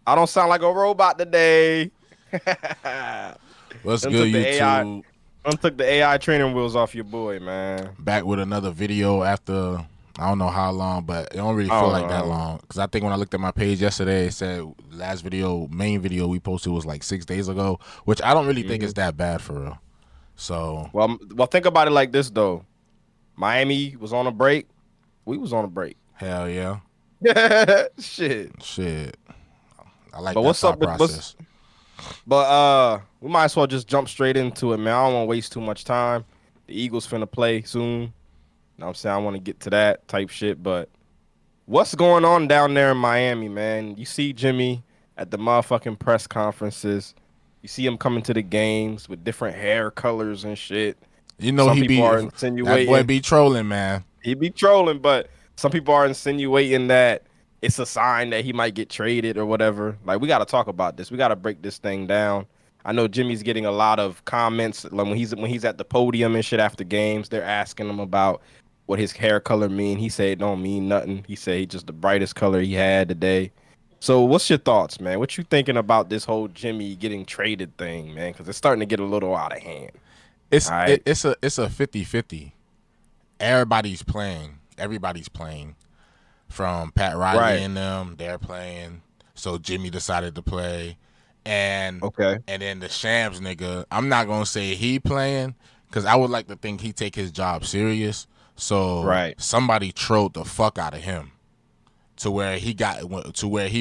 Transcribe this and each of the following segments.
I don't sound like a robot today. What's Done good, took the AI. YouTube? Done took the AI training wheels off your boy, man. Back with another video after I don't know how long, but it don't really I feel don't like that know. long. Cause I think when I looked at my page yesterday, it said last video, main video we posted was like 6 days ago, which I don't really think is Hmm. that bad for real. So Well, think about it like this though. Miami was on a break. We was on a break. hell yeah, Shit. shit, I like But that what's up thought with what's? process. But we might as well just jump straight into it, man. I don't want to waste too much time. The Eagles finna play soon. Know what I'm saying? I want to get to that type shit. But what's going on down there in Miami, man? You see Jimmy at the motherfucking press conferences. You see him coming to the games with different hair colors and shit. You know Some he people be are that boy insinuating be trolling, man. he be trolling, but some people are insinuating that it's a sign that he might get traded or whatever. Like we got to talk about this. We got to break this thing down. I know Jimmy's getting a lot of comments like when he's at the podium and shit after games. They're asking him about what his hair color mean. He said it don't mean nothing. He said he just the brightest color he had today. So what's your thoughts, man? What you thinking about this whole Jimmy getting traded thing, man? Because it's starting to get a little out of hand. All right. It's a 50-50. Everybody's playing. From Pat Riley Right. and them, they're playing. So Jimmy decided to play, and Okay. then the Shams nigga. I'm not gonna say he playing because I would like to think he take his job serious. So Right. somebody trolled the fuck out of him to where he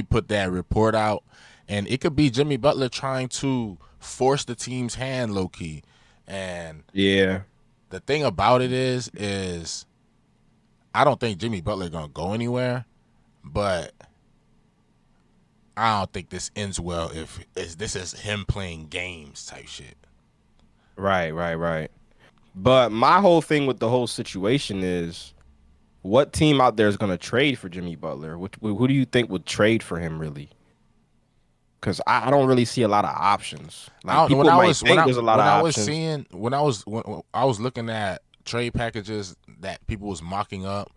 put that report out, and it could be Jimmy Butler trying to force the team's hand low key. And Yeah. the thing about it is I don't think Jimmy Butler gonna go anywhere, but I don't think this ends well if this is him playing games type shit. Right, right, right. But my whole thing with the whole situation is what team out there is going to trade for Jimmy Butler? Who do you think would trade for him really? Because I don't really see a lot of options. Like I don't, when people I might was think there's a lot of when I was options. seeing when I was looking at trade packages that people was mocking up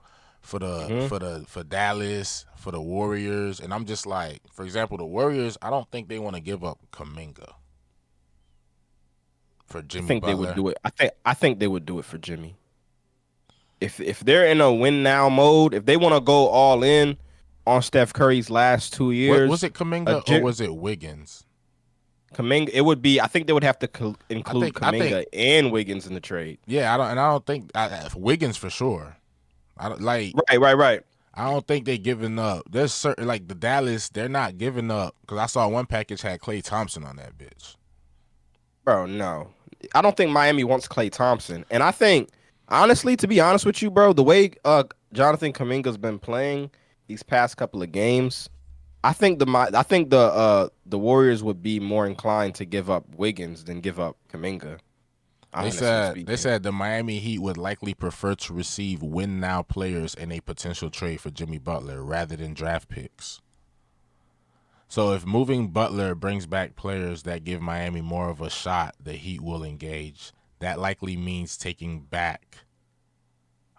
Hmm. for Dallas, for the Warriors, and I'm just like, for example, the Warriors, I don't think they want to give up Kaminga for I Jimmy think they would Butler. do it. I think they would do it for Jimmy. If they're in a win now mode, if they want to go all in on Steph Curry's last two What was years, it, a Kaminga or J- was it Wiggins? Kaminga, it would be. I think they would have to include I think Kaminga and Wiggins in the trade. yeah, I don't think Wiggins for sure. I don't like Right, right, right. I don't think they giving up. There's certain like the Dallas, they're not giving up because I saw one package had Klay Thompson on that bitch. Bro, no. I don't think Miami wants Klay Thompson. And I think, honestly, to be honest with you, bro, the way Jonathan Kaminga's been playing these past couple of games, I think the Warriors would be more inclined to give up Wiggins than give up Kaminga, honestly They speaking. said the Miami Heat would likely prefer to receive win now players in a potential trade for Jimmy Butler rather than draft picks. So if moving Butler brings back players that give Miami more of a shot, the Heat will engage. That likely means taking back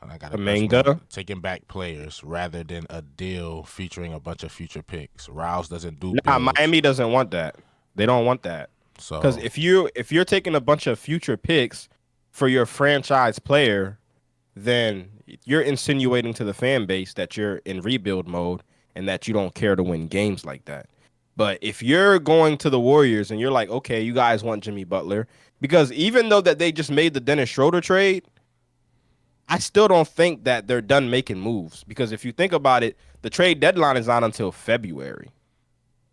and I gotta burst my Kaminga? taking back players rather than a deal featuring a bunch of future picks. Rouse doesn't do Nah, builds, Miami doesn't want that. They don't want that. Because so if you're taking a bunch of future picks for your franchise player, then you're insinuating to the fan base that you're in rebuild mode and that you don't care to win games like that. But if you're going to the Warriors and you're like, okay, you guys want Jimmy Butler, because even though that they just made the Dennis Schroeder trade, I still don't think that they're done making moves. Because if you think about it, the trade deadline is not until February.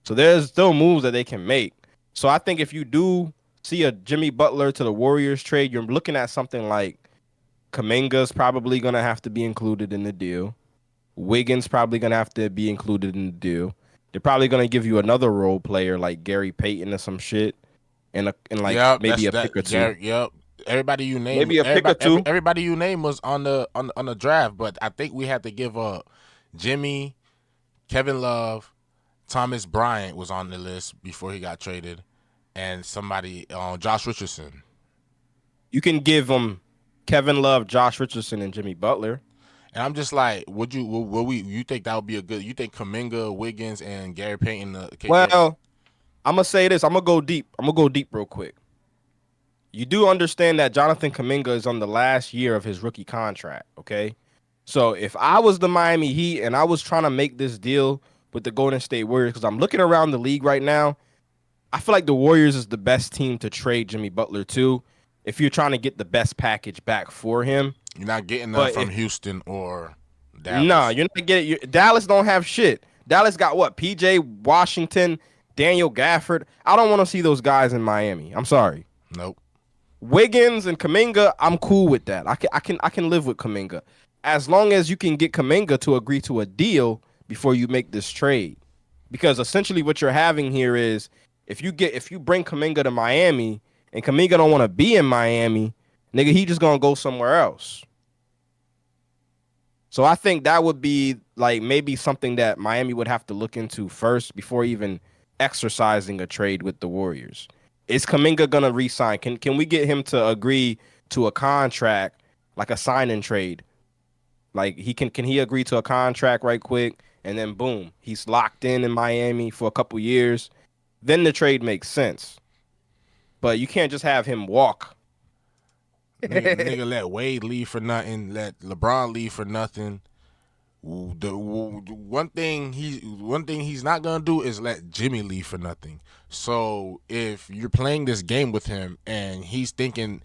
So there's still moves that they can make. So I think if you do see a Jimmy Butler to the Warriors trade, you're looking at something like Kaminga's probably gonna have to be included in the deal. Wiggins probably gonna have to be included in the deal. They're probably gonna give you another role player like Gary Payton or some shit, and like yep, maybe that's a pick or that. two, Yep, maybe a pick or two. everybody you name was on the draft, but I think we had to give up Jimmy, Kevin Love, Thomas Bryant was on the list before he got traded, and somebody Josh Richardson. You can give them Kevin Love, Josh Richardson, and Jimmy Butler. And I'm just like, you think that would be a good? You think Kuminga, Wiggins, and Gary Payton could get? Well, I'm gonna say this. I'm gonna go deep. I'm gonna go deep real quick. You do understand that Jonathan Kuminga is on the last year of his rookie contract, okay? So if I was the Miami Heat and I was trying to make this deal with the Golden State Warriors, because I'm looking around the league right now, I feel like the Warriors is the best team to trade Jimmy Butler to if you're trying to get the best package back for him. You're not getting that But from if Houston or nah, Dallas. you're not getting Dallas don't have shit. Dallas got what? PJ Washington, Daniel Gafford. I don't want to see those guys in Miami. I'm sorry. Nope. Wiggins and Kuminga, I'm cool with that. I can live with Kuminga as long as you can get Kuminga to agree to a deal before you make this trade. Because essentially what you're having here is if you bring Kuminga to Miami and Kuminga don't want to be in Miami, nigga, he just gonna go somewhere else. So I think that would be like maybe something that Miami would have to look into first before even exercising a trade with the Warriors. Is Kuminga gonna resign? Can we get him to agree to a contract like a sign and trade? Like can he agree to a contract right quick and then boom, he's locked in Miami for a couple years. Then the trade makes sense. But you can't just have him walk. Nigga, let Wade leave for nothing. Let LeBron leave for nothing. The one thing he's not gonna do is let Jimmy leave for nothing. So if you're playing this game with him and he's thinking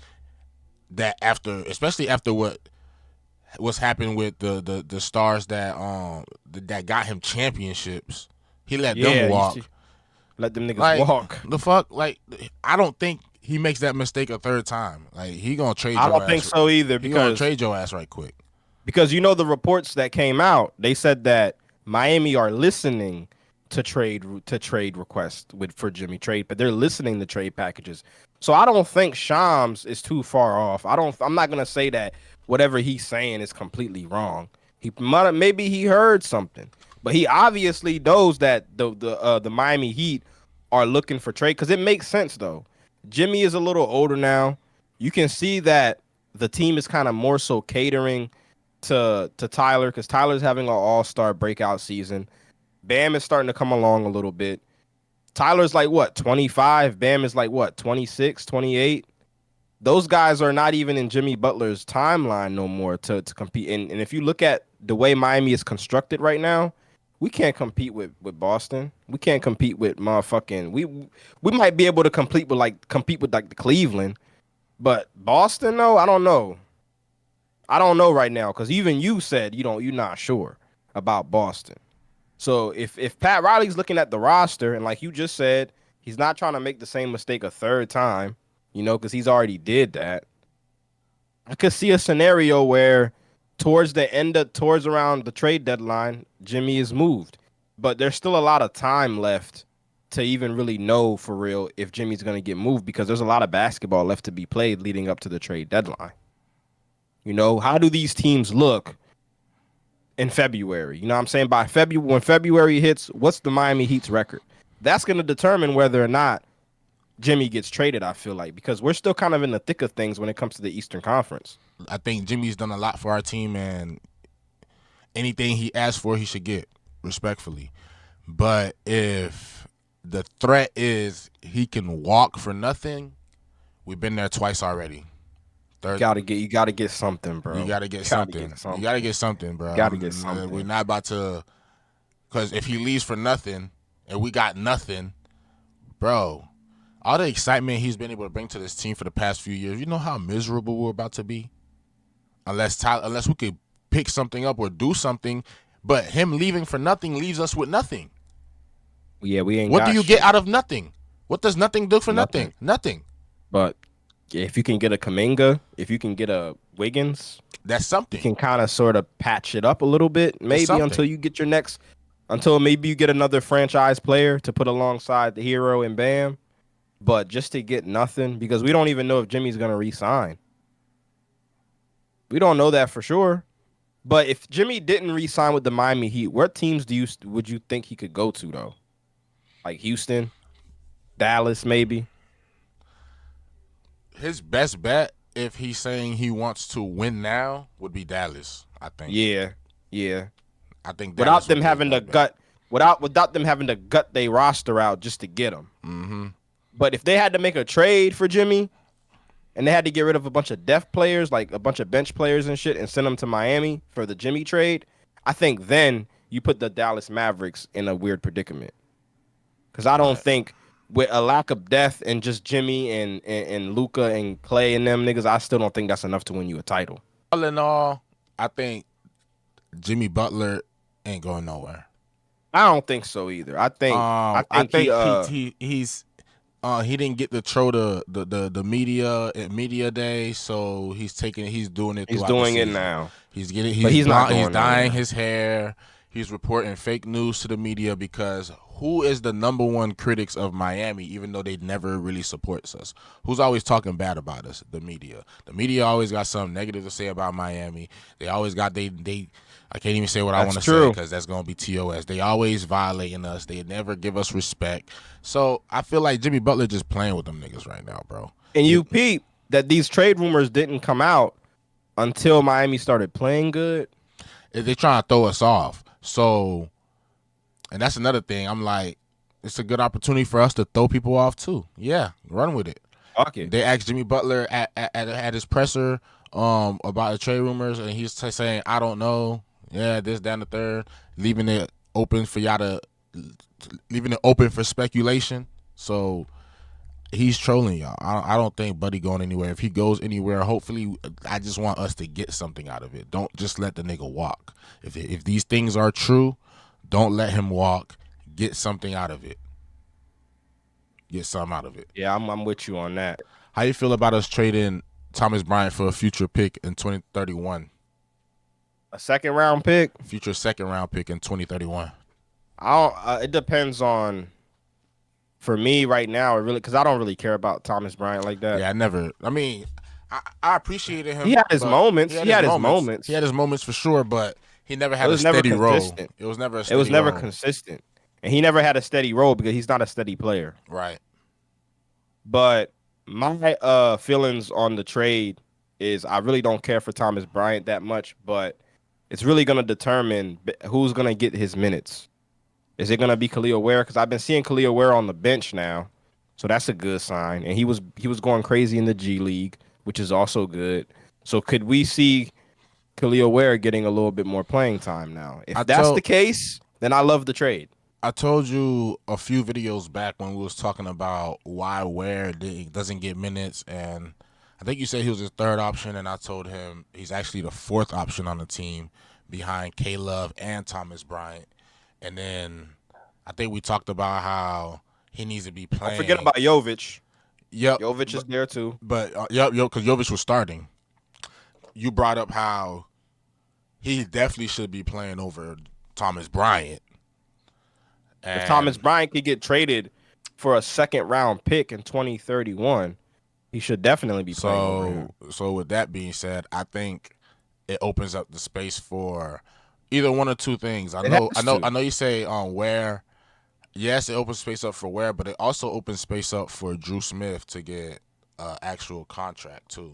that especially after what's happened with the stars that got him championships, he let them Yeah, walk. let them niggas Like walk. the fuck, like I don't think he makes that mistake a third time. Like he gonna trade I your don't think ass. so either He gonna trade your ass right quick. because you know the reports that came out, they said that Miami are listening to trade requests with for Jimmy trade, but they're listening to trade packages. So I don't think Shams is too far off. I'm not gonna say that whatever he's saying is completely wrong. Maybe he heard something, but he obviously knows that the Miami Heat are looking for trade because it makes sense though. Jimmy is a little older now. You can see that the team is kind of more so catering to Tyler because Tyler's having an all-star breakout season. Bam is starting to come along a little bit. Tyler's like what, 25? Bam is like what, 26, 28? Those guys are not even in Jimmy Butler's timeline no more to compete. And if you look at the way Miami is constructed right now, we can't compete with Boston. We can't compete with motherfucking we might be able to compete with like the Cleveland, but Boston, no, I don't know. I don't know right now because even you said you're not sure about Boston. So if Pat Riley's looking at the roster and like you just said, he's not trying to make the same mistake a third time, because he's already did that. I could see a scenario where towards around the trade deadline, Jimmy is moved. But there's still a lot of time left to even really know for real if Jimmy's going to get moved because there's a lot of basketball left to be played leading up to the trade deadline. How do these teams look in February? You know what I'm saying? By February, when February hits, what's the Miami Heat's record? That's going to determine whether or not Jimmy gets traded, I feel like, because we're still kind of in the thick of things when it comes to the Eastern Conference. I think Jimmy's done a lot for our team, and anything he asks for, he should get, respectfully. But if the threat is he can walk for nothing, we've been there twice already. Third, You gotta get something, bro. you gotta get You gotta something. get something. You gotta get something, You bro. gotta get We're something. not about to, because if he leaves for nothing and we got nothing, bro, all the excitement he's been able to bring to this team for the past few years, you know how miserable we're about to be? Unless we could pick something up or do something, but him leaving for nothing leaves us with nothing. Yeah, we ain't What do got you get shit. out of nothing? What does nothing do for Nothing. nothing? Nothing. But if you can get a Kaminga, if you can get a Wiggins, That's you something. can kind of sort of patch it up a little bit, It's maybe something. until maybe you get another franchise player to put alongside the hero and Bam. But just to get nothing, because we don't even know if Jimmy's gonna resign. We don't know that for sure. But if Jimmy didn't re-sign with the Miami Heat, what teams would you think he could go to though? Like Houston, Dallas, maybe. His best bet if he's saying he wants to win now, would be Dallas. I think. Yeah, yeah. I think Without Dallas would them be his having to best bet. without them having to gut their roster out just to get him. Mm-hmm. But if they had to make a trade for Jimmy and they had to get rid of a bunch of depth players, like a bunch of bench players and shit, and send them to Miami for the Jimmy trade, I think then you put the Dallas Mavericks in a weird predicament. Because I don't Right. think with a lack of depth and just Jimmy and Luca and Clay and them niggas, I still don't think that's enough to win you a title. All in all, I think Jimmy Butler ain't going nowhere. I don't think so either. I think he didn't get to throw the media day, so he's doing it he's throughout the doing it season. now. He's He's not going dyeing nowhere. his hair. He's reporting fake news to the media because who is the number one critics of Miami, even though they never really supports us? Who's always talking bad about us? The media. The media always got something negative to say about Miami. They always got they I can't even say what I want to say because that's going to be TOS. They always violating us. They never give us respect. So I feel like Jimmy Butler just playing with them niggas right now, bro. And you peep that these trade rumors didn't come out until Miami started playing good. They're trying to throw us off. So, and that's another thing. I'm like, it's a good opportunity for us to throw people off too. Yeah, run with it. Okay. They asked Jimmy Butler at his presser about the trade rumors, and he's saying, I don't know. Yeah, this, down the third, leaving it open for speculation. So he's trolling y'all. I don't think Buddy going anywhere. If he goes anywhere, hopefully, I just want us to get something out of it. Don't just let the nigga walk. If these things are true, don't let him walk. Get something out of it. Get something out of it. Yeah, I'm with you on that. How you feel about us trading Thomas Bryant for a future pick in 2031? A second round pick? Future second round pick in 2031. It depends on. For me right now, because I don't really care about Thomas Bryant like that. Yeah, I appreciated him. He had his moments. He had his moments for sure, but he never had a steady role. It was never a steady role. It was never consistent. And he never had a steady role because he's not a steady player. Right. But my feelings on the trade is I really don't care for Thomas Bryant that much, but it's really going to determine who's going to get his minutes. Is it going to be Khalil Ware? Because I've been seeing Khalil Ware on the bench now, so that's a good sign. And he was going crazy in the G League, which is also good. So could we see Khalil Ware getting a little bit more playing time now? If that's the case, then I love the trade. I told you a few videos back when we was talking about why Ware doesn't get minutes, and I think you said he was his third option, and I told him he's actually the fourth option on the team behind K-Love and Thomas Bryant. And then I think we talked about how he needs to be playing. Don't forget about Jovic. Yep. Jovic is there too. But, because Jovic was starting. You brought up how he definitely should be playing over Thomas Bryant. If Thomas Bryant could get traded for a second round pick in 2031, he should definitely be playing over him. So with that being said, I think it opens up the space for either one or two things. I know you say on Ware. Yes, it opens space up for Ware, but it also opens space up for Dru Smith to get actual contract too,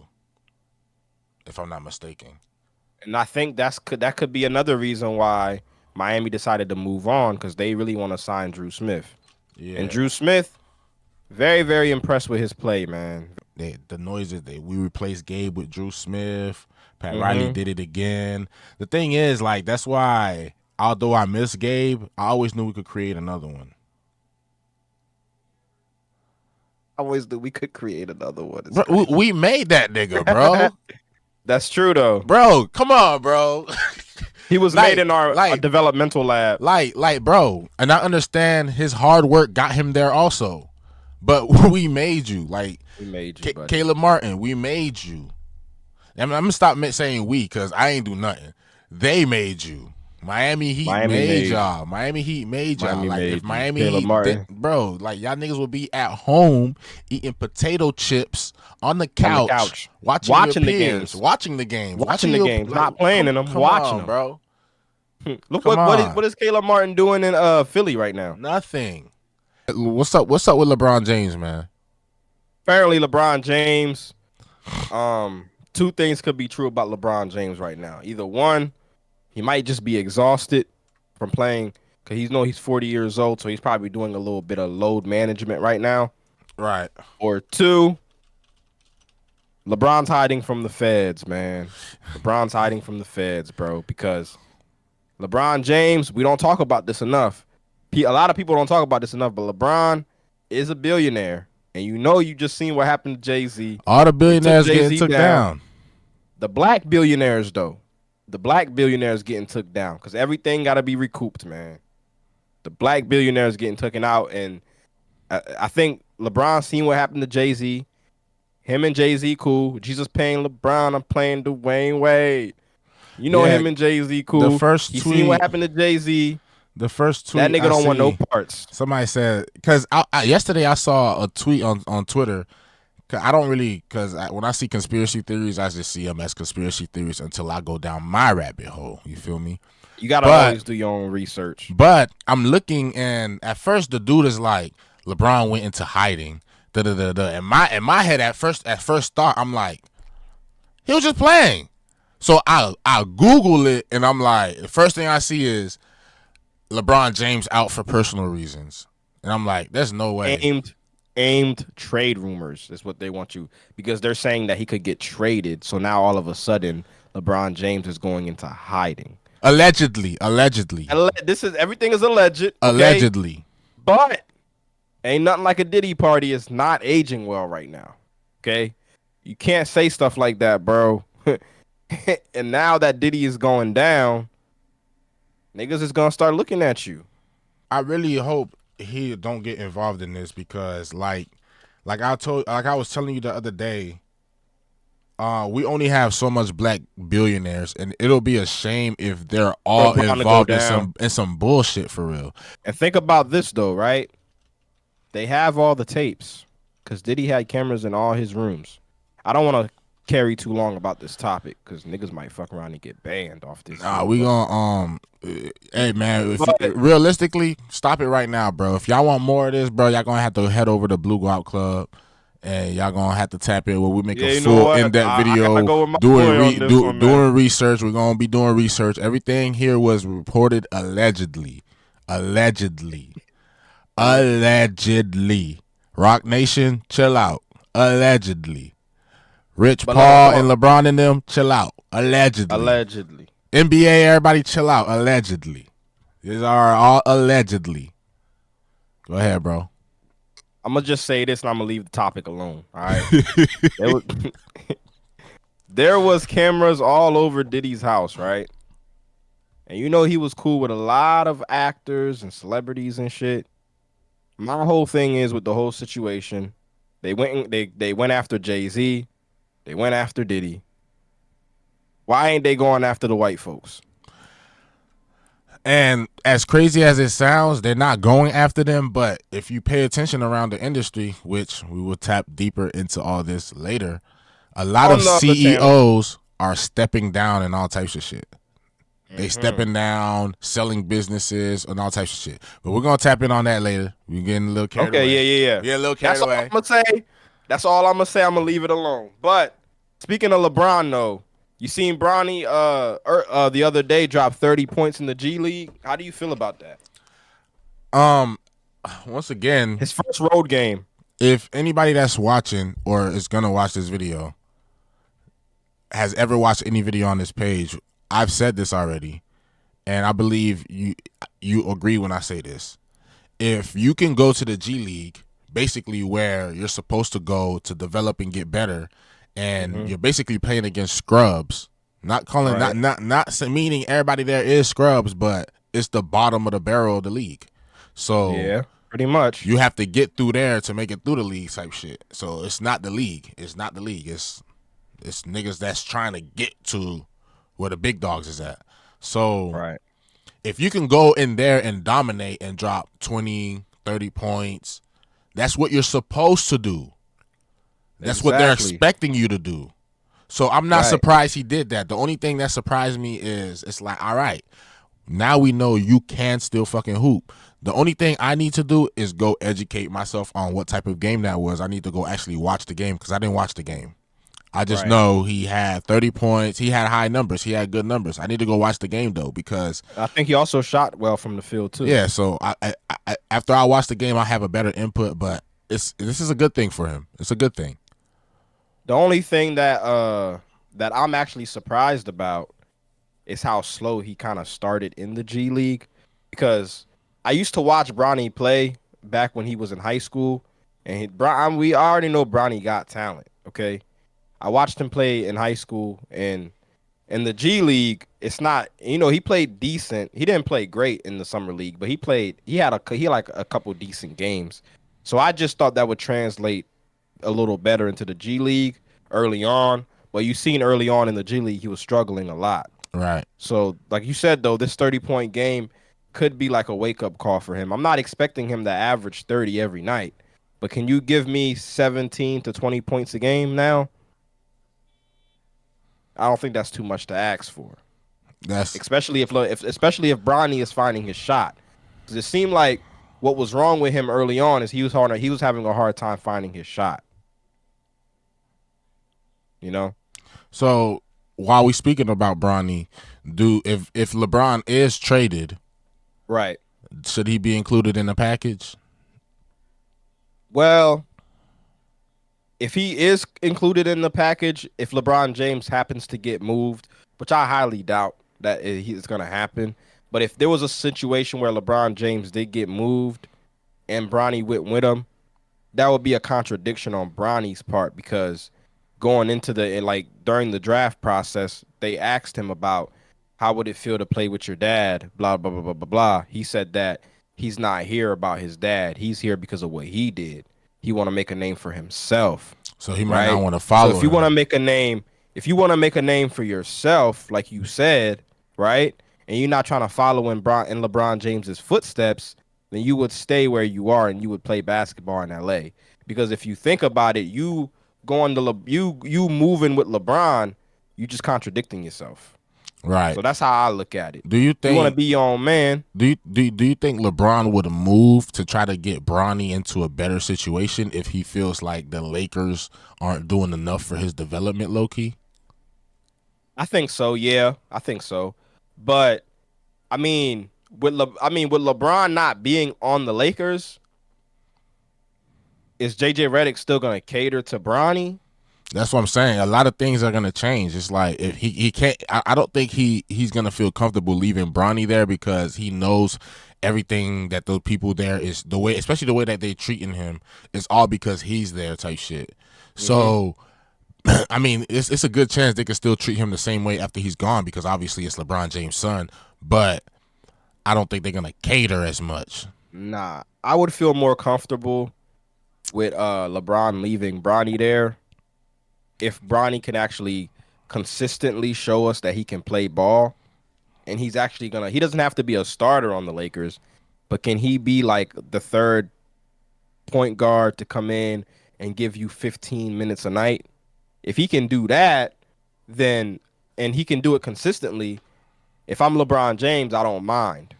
if I'm not mistaken. And I think that could be another reason why Miami decided to move on, because they really want to sign Dru Smith. Yeah. And Dru Smith, very, very impressed with his play, man. The noises we replaced Gabe with Dru Smith. Pat Riley did it again. The thing is, like, that's why, although I miss Gabe, I always knew we could create another one. I always knew we could create another one. Bro, we made that nigga, bro. That's true, though. Bro, come on, bro. He was made in our developmental lab. Bro. And I understand his hard work got him there also. But we made you. We made you, buddy. Caleb Martin, we made you. I'm going to stop saying we, because I ain't do nothing. They made you. Miami Heat made y'all. Miami Heat made y'all. If Miami Heat, bro, y'all niggas would be at home eating potato chips on the couch. Watching the games. Not playing in them. Watching them, bro. Look what is Caleb Martin doing in Philly right now? Nothing. What's up with LeBron James, man? Apparently LeBron James Two things could be true about LeBron James right now. Either one, he might just be exhausted from playing because he's 40 years old, so he's probably doing a little bit of load management right now. Right. Or two, LeBron's hiding from the feds, man. LeBron's hiding from the feds, bro, because LeBron James, we don't talk about this enough. A lot of people don't talk about this enough, but LeBron is a billionaire. And you just seen what happened to Jay-Z. All the He took billionaires getting Jay-Z took down. The black billionaires, though. The black billionaires getting took down because everything got to be recouped, man. The black billionaires getting taken out. And I think LeBron seen what happened to Jay-Z. Him and Jay-Z cool. Jesus paying LeBron. I'm playing Dwayne Wade. You know Yeah, him and Jay-Z cool. the first He tweet. seen what happened to Jay-Z. The first tweet That nigga I don't want no see, parts. somebody said, because yesterday I saw a tweet on Twitter. Cause I don't really, when I see conspiracy theories, I just see them as conspiracy theories until I go down my rabbit hole. You feel me? You gotta always do your own research. But I'm looking, and at first the dude is like, LeBron went into hiding. In my head, at first thought, I'm like, he was just playing. So I Google it, and I'm like, the first thing I see is LeBron James out for personal reasons, and I'm like, there's no way. Aimed trade rumors is what they want you, because they're saying that he could get traded. So now all of a sudden, LeBron James is going into hiding. Allegedly. This is everything is alleged. Okay? Allegedly. But ain't nothing like a Diddy party. It's not aging well right now. Okay, you can't say stuff like that, bro. And now that Diddy is going down, niggas is gonna start looking at you. I really hope he don't get involved in this because, like I was telling you the other day, we only have so much black billionaires, and it'll be a shame if they're all involved in some bullshit for real. And think about this though, right? They have all the tapes because Diddy had cameras in all his rooms. I don't want to carry too long about this topic because niggas might fuck around and get banned off this. We gonna hey man, realistically, stop it right now, bro. If y'all want more of this, bro, y'all gonna have to head over to Blue Guap Club, and y'all gonna have to tap in where we make a full in-depth video doing research. We're gonna be doing research. Everything here was reported allegedly. Rock Nation, chill out. Allegedly. Rich Paul and LeBron and them, chill out. Allegedly. NBA, everybody chill out. Allegedly. These are all allegedly. Go ahead, bro. I'm going to just say this and I'm going to leave the topic alone. All right. There was cameras all over Diddy's house, right? And he was cool with a lot of actors and celebrities and shit. My whole thing is with the whole situation, they went after Jay-Z. They went after Diddy. Why ain't they going after the white folks? And as crazy as it sounds, they're not going after them. But if you pay attention around the industry, which we will tap deeper into all this later, a lot of CEOs are stepping down and all types of shit. They stepping down, selling businesses, and all types of shit. But we're going to tap in on that later. We're getting a little carried away. Yeah. We're a little carried away. That's all I'm going to say. I'm going to leave it alone. But speaking of LeBron, though, you seen Bronny the other day drop 30 points in the G League. How do you feel about that? Once again, his first road game. If anybody that's watching or is going to watch this video has ever watched any video on this page, I've said this already, and I believe you agree when I say this. If you can go to the G League, basically where you're supposed to go to develop and get better, and you're basically playing against scrubs, not meaning everybody there is scrubs, but it's the bottom of the barrel of the league. So yeah, pretty much you have to get through there to make it through the league type shit. So it's not the league. It's niggas that's trying to get to where the big dogs is at. So if you can go in there and dominate and drop 20, 30 points, that's what you're supposed to do. That's what they're expecting you to do. So I'm not surprised he did that. The only thing that surprised me is it's like, all right, now we know you can still fucking hoop. The only thing I need to do is go educate myself on what type of game that was. I need to go actually watch the game because I didn't watch the game. I just Right. know he had 30 points. He had high numbers. He had good numbers. I need to go watch the game though because I think he also shot well from the field too. yeah. So after I watch the game, I have a better input. But this is a good thing for him. It's a good thing. The only thing that I'm actually surprised about is how slow he kind of started in the G League, because I used to watch Bronny play back when he was in high school, and we already know Bronny got talent. Okay, I watched him play in high school, and in the G League, it's not, he played decent. He didn't play great in the summer league, but he had like a couple decent games. So I just thought that would translate a little better into the G League early on. But you seen early on in the G League, he was struggling a lot. Right. So, like you said, though, this 30-point game could be like a wake-up call for him. I'm not expecting him to average 30 every night, but can you give me 17 to 20 points a game now? I don't think that's too much to ask for, That's especially if Bronny is finding his shot. Because it seemed like what was wrong with him early on is he was having a hard time finding his shot. You know? so. While we speaking about Bronny, if LeBron is traded, Right. should he be included in the package? Well, if he is included in the package, if LeBron James happens to get moved, which I highly doubt that is going to happen, but if there was a situation where LeBron James did get moved and Bronny went with him, that would be a contradiction on Bronny's part, because going into during the draft process, they asked him about how would it feel to play with your dad, blah blah blah blah blah blah. He said that he's not here about his dad. He's here because of what he did. He want to make a name for himself, So he might not right? want to So follow if you him. want to make a name, if you want to make a name for yourself, like you said, right, and you're not trying to follow in LeBron James's footsteps, then you would stay where you are and you would play basketball in LA. Because if you think about it, you going to you moving with LeBron, you just contradicting yourself. Right. So that's how I look at it. Do you You want to think be your own man. do you think LeBron would move to try to get Bronny into a better situation if he feels like the Lakers aren't doing enough for his development, low key? I think so. Yeah, I think so. But I mean, with LeBron not being on the Lakers, is JJ Redick still gonna cater to Bronny? That's what I'm saying. A lot of things are gonna change. It's like if he can't. I don't think he's gonna feel comfortable leaving Bronny there because he knows everything that those people there is the way, especially the way that they treating him, is all because he's there type shit. So. I mean, it's a good chance they could still treat him the same way after he's gone because obviously it's LeBron James' son, but I don't think they're gonna cater as much. Nah, I would feel more comfortable with LeBron leaving Bronny there if Bronny can actually consistently show us that he can play ball, and he doesn't have to be a starter on the Lakers, but can he be like the third point guard to come in and give you 15 minutes a night? If he can do that, then and he can do it consistently, if I'm LeBron James, I don't mind.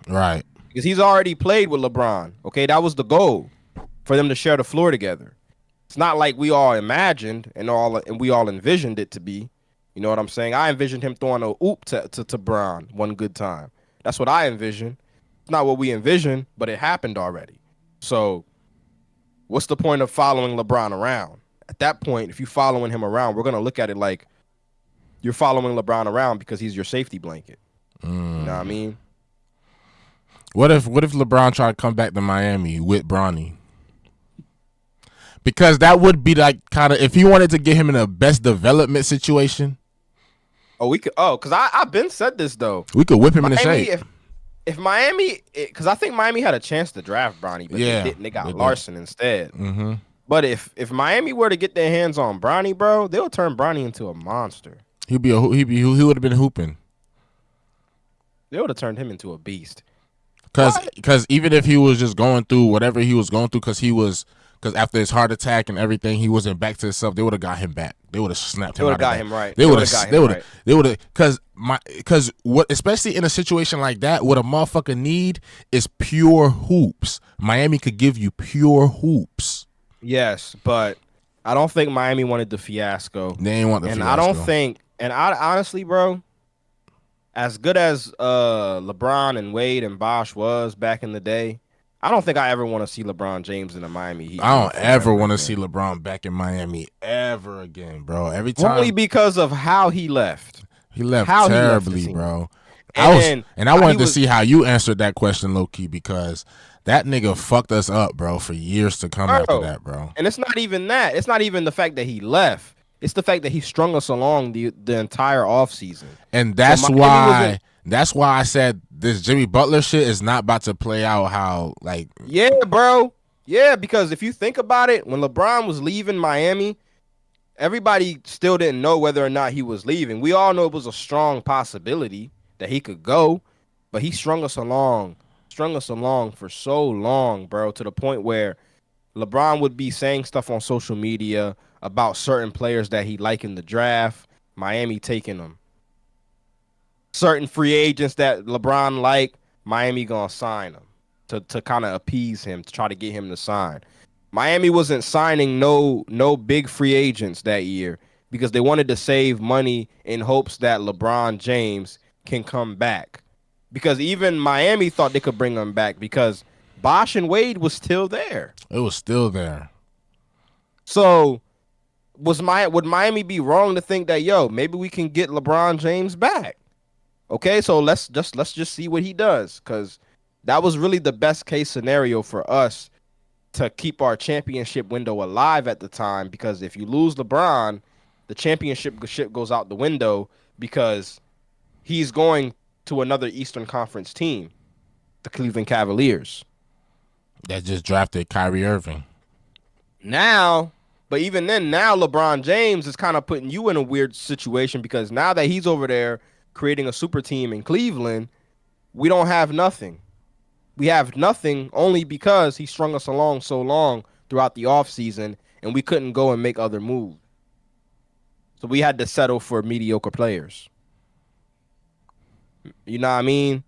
Right. Because he's already played with LeBron. Okay, that was the goal, for them to share the floor together. It's not like we all imagined and we all envisioned it to be. You know what I'm saying? I envisioned him throwing a oop to Bron one good time. That's what I envisioned. It's not what we envisioned, but it happened already. So what's the point of following LeBron around? At that point, if you're following him around, we're gonna look at it like you're following LeBron around because he's your safety blanket. You know what I mean? What if LeBron tried to come back to Miami with Bronny? Because that would be like kind of if he wanted to get him in a best development situation. Oh, we could. Oh, because I've been said this though. We could whip him in the shape. If Miami, because I think Miami had a chance to draft Bronny, but they didn't. They got Larson instead. Mm-hmm. But if Miami were to get their hands on Bronny, bro, they'll turn Bronny into a monster. He would have been hooping. They would have turned him into a beast. Because even if he was just going through whatever he was going through, because after his heart attack and everything, he wasn't back to himself. They would have got him back. They would have snapped him. They would have got him right. They would have because what, especially in a situation like that, what a motherfucker need is pure hoops. Miami could give you pure hoops. Yes, but I don't think Miami wanted the fiasco. They ain't want the And I don't fiasco. think, and I honestly, bro, as good as LeBron and Wade and Bosh was back in the day, I don't think I ever want to see LeBron James in a Miami Heat I don't uniform ever ever want to see again. LeBron back in Miami ever again, bro. Every Only time because of how he left. he left How he left the terribly, team. bro. And I how he wanted to was see how you answered that question, low key, because that nigga fucked us up, bro, for years to come after bro. that, bro. And it's not even that. It's not even the fact that he left. It's the fact that he strung us along the entire offseason. And So Miami wasn't. that's why I said this Jimmy Butler shit is not about to play out how like Yeah, bro. Yeah, because if you think about it, when LeBron was leaving Miami, everybody still didn't know whether or not he was leaving. We all know it was a strong possibility that he could go, but he strung us along for so long, bro, to the point where LeBron would be saying stuff on social media about certain players that he liked in the draft, Miami taking them. Certain free agents that LeBron like, Miami gonna sign them to kind of appease him, to try to get him to sign. Miami wasn't signing no big free agents that year because they wanted to save money in hopes that LeBron James can come back. Because even Miami thought they could bring him back because Bosh and Wade was still there. it was still there. So would Miami be wrong to think that maybe we can get LeBron James back? Okay, so let's just see what he does, because that was really the best case scenario for us to keep our championship window alive at the time. Because if you lose LeBron, the championship ship goes out the window because he's going to another Eastern Conference team, the Cleveland Cavaliers. That just drafted Kyrie Irving. Now, but even then, now LeBron James is kind of putting you in a weird situation because now that he's over there creating a super team in Cleveland, we don't have nothing. We have nothing only because he strung us along so long throughout the offseason and we couldn't go and make other moves. So we had to settle for mediocre players. You know what I mean?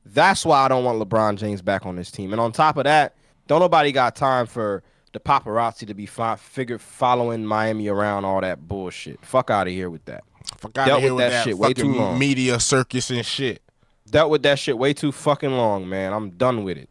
That's why I don't want LeBron James back on this team. And on top of that, don't nobody got time for the paparazzi to be following Miami around, all that bullshit. Fuck out of here with that. Fuck out of Dealt here with with that that shit way too fucking long. media circus and shit. Dealt with that shit way too fucking long, man. I'm done with it.